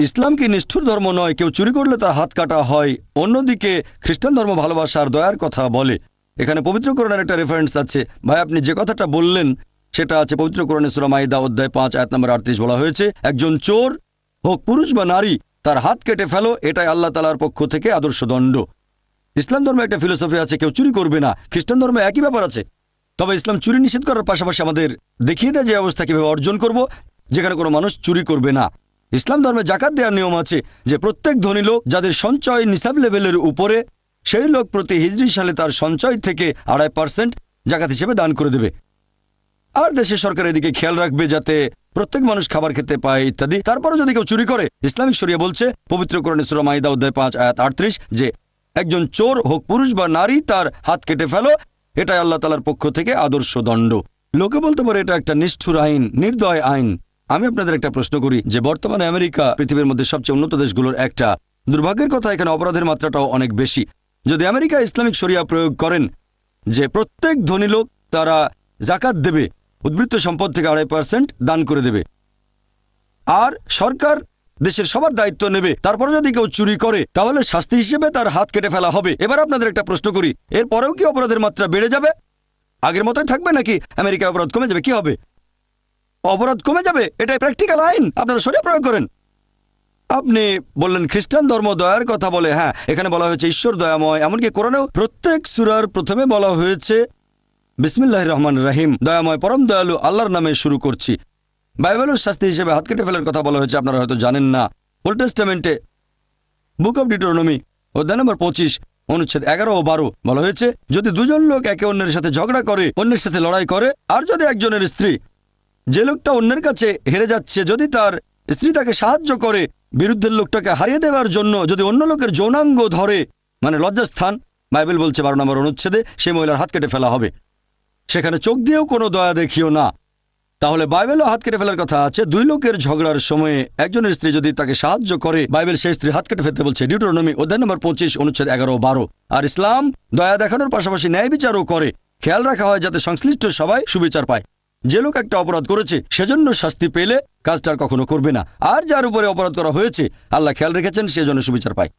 ইসলাম কি নিষ্ঠুর ধর্ম নয়? কেউ চুরি করলে তার হাত কাটা হয়। অন্যদিকে খ্রিস্টান ধর্ম ভালোবাসার দয়ার কথা বলে। এখানে পবিত্র কোরআনের একটা রেফারেন্স আছে। ভাই, আপনি যে কথাটা বললেন সেটা আছে পবিত্র কোরআনে সূরা মাইদা অধ্যায় 5 আয়াত নম্বর 38। বলা হয়েছে, একজন চোর হোক পুরুষ বা নারী, তার হাত কেটে ফেলো, এটাই আল্লাহ তাআলার পক্ষ থেকে আদর্শ দণ্ড। ইসলাম ধর্মে একটা ফিলোসফি আছে, কেউ চুরি করবে না। খ্রিস্টান ধর্মে একই ব্যাপার আছে। তবে ইসলাম চুরি নিষেধ করার পাশাপাশি আমাদের দেখিয়ে দেয় যে অবস্থা কিভাবে অর্জন করব, যেখানে কোনো মানুষ চুরি করবে না। ইসলাম ধর্মে জাকাত দেওয়ার নিয়ম আছে যে প্রত্যেক ধনী লোক যাদের সঞ্চয় নিসাব লেভেলের উপরে, সেই লোক প্রতি হিজরি সালে তার সঞ্চয় থেকে 2.5% জাকাত হিসেবে দান করে দেবে। আর দেশের সরকার এদিকে খেয়াল রাখবে যাতে প্রত্যেক মানুষ খাবার খেতে পায় ইত্যাদি। তারপরে যদি কেউ চুরি করে, ইসলামিক শরিয়া বলছে পবিত্র কোরআনে সূরা মাইদা অধ্যায় 5 আয়াত 38 যে একজন চোর হোক পুরুষ বা নারী, তার হাত কেটে ফেলো, এটাই আল্লাহ তাআলার পক্ষ থেকে আদর্শ দণ্ড। লোকে বলতে পারে এটা একটা নিষ্ঠুর আইন, নির্দয় আইন। আমি আপনাদের একটা প্রশ্ন করি যে বর্তমানে আমেরিকা পৃথিবীর মধ্যে সবচেয়ে উন্নত দেশগুলোর একটা। দুর্ভাগ্যের কথা, এখানে অপরাধের মাত্রাটাও অনেক বেশি। যদি আমেরিকা ইসলামিক শরিয়া প্রয়োগ করেন যে প্রত্যেক ধনী লোক তারা জাকাত দেবে, উদ্বৃত্ত সম্পদ থেকে 2.5% দান করে দেবে, আর সরকার দেশের সবার দায়িত্ব নেবে, তারপরে যদি কেউ চুরি করে তাহলে শাস্তি হিসেবে তার হাত কেটে ফেলা হবে। এবার আপনাদের একটা প্রশ্ন করি, এরপরেও কি অপরাধের মাত্রা বেড়ে যাবে? আগের মতোই থাকবে নাকি আমেরিকায় অপরাধ কমে যাবে? কি হবে? অপরাধ কমে যাবে। এটাই প্র্যাকটিক্যাল আইন, আপনারা শরিয়া প্রয়োগ করেন। আপনি বললেন খ্রিস্টান ধর্ম দয়ার কথা বলে। হ্যাঁ, এখানে বলা হয়েছে ঈশ্বর দয়াময়। এমনকি কোরআনেও প্রত্যেক সূরার প্রথমে বলা হয়েছে বিসমিল্লাহির রহমানির রহিম, দয়াময় পরম দয়ালু আল্লাহর নামে শুরু করছি। বাইবেলের শাস্তি হিসেবে হাত কেটে ফেলার কথা বলা হয়েছে, আপনারা হয়তো জানেন না। ওল্ড টেস্টামেন্টে বুক অব ডিউটেরোনমি অধ্যায় নম্বর 25 অনুচ্ছেদ 11 ও 12 বলা হয়েছে, যদি দুজন লোক একে অন্যের সাথে ঝগড়া করে, অন্যের সাথে লড়াই করে, আর যদি একজনের স্ত্রী, যে লোকটা অন্যের কাছে হেরে যাচ্ছে, যদি তার স্ত্রী তাকে সাহায্য করে বিরুদ্ধের লোকটাকে হারিয়ে দেওয়ার জন্য, যদি অন্য লোকের যৌনাঙ্গ ধরে, মানে লজ্জাস্থান, বাইবেল বলছে 12 নম্বর অনুচ্ছেদে সেই মহিলার হাত কেটে ফেলা হবে। সেখানে চোখ দিয়েও কোনো দয়া দেখিও না। তাহলে বাইবেলও হাত কেটে ফেলার কথা আছে। দুই লোকের ঝগড়ার সময়ে একজনের স্ত্রী যদি তাকে সাহায্য করে, বাইবেল সেই স্ত্রী হাত কেটে ফেলতে বলছে, ডিউটেরোনমি অধ্যায় নম্বর 25 অনুচ্ছেদ 11 ও 12। আর ইসলাম দয়া দেখানোর পাশাপাশি ন্যায় বিচারও করে। খেয়াল রাখা হয় যাতে সংশ্লিষ্ট সবাই সুবিচার পায়। যে লোক একটা অপরাধ করেছে সেজন্য শাস্তি পেলে কাজটা কখনো করবে না, আর যার উপরে অপরাধ করা হয়েছে আল্লাহ খেয়াল রেখেছেন সেজন্য সুবিচার পায়।